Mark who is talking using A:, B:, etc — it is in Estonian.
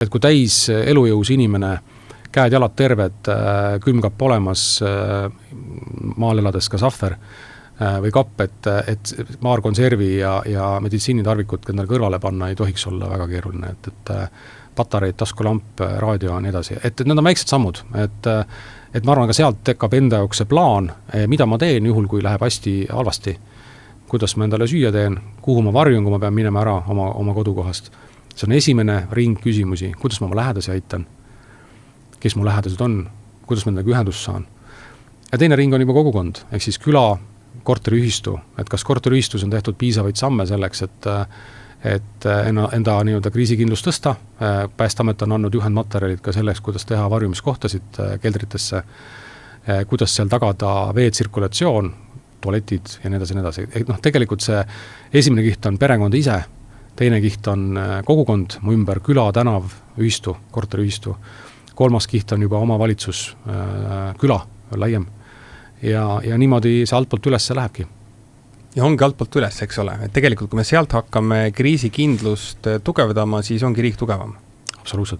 A: Et kui täis elujõus inimene, käed-jalad terved, külmkapp olemas, maal elades ka sahver või kapp, et maarkonservi ja meditsiinitarvikut endale kõrvale panna ei tohiks olla väga keeruline, et patareid, taskulamp, raadio ja nii edasi. Et need on väiksed sammud, et ma arvan, ka sealt tekkab enda jaoks see plaan, mida ma teen juhul, kui läheb hästi halvasti, kuidas ma endale süüa teen, kuhu ma varjun, kui ma pean minema ära oma kodukohast. See on esimene ring küsimusi, kuidas ma oma lähedasi aitan, kes mu lähedased on, kuidas ma nendega ühendust saan. Ja teine ring on juba kogukond, ehk siis küla, korteriühistu, et kas korteriühistus on tehtud piisavaid samme selleks, et enda nii-öelda kriisikindlust tõsta. Päästeamet on andnud juhendmaterjalid ka selleks, kuidas teha varjumiskohtasid keldritesse, kuidas seal tagada veetsirkulatsioon, tualetid ja nii edasi. Tegelikult see esimene kiht on perekond ise, teine kiht on kogukond, mu ümber küla, tänav, ühistu, korteriühistu. Kolmas kiht on juba omavalitsus, küla, laiem. Ja niimoodi see altpoolt üles lähebki.
B: Ja ongi altpoolt üles, eks ole. Et tegelikult, kui me sealt hakkame kriisikindlust tugevdama, siis ongi riik tugevam.
A: Absoluutselt.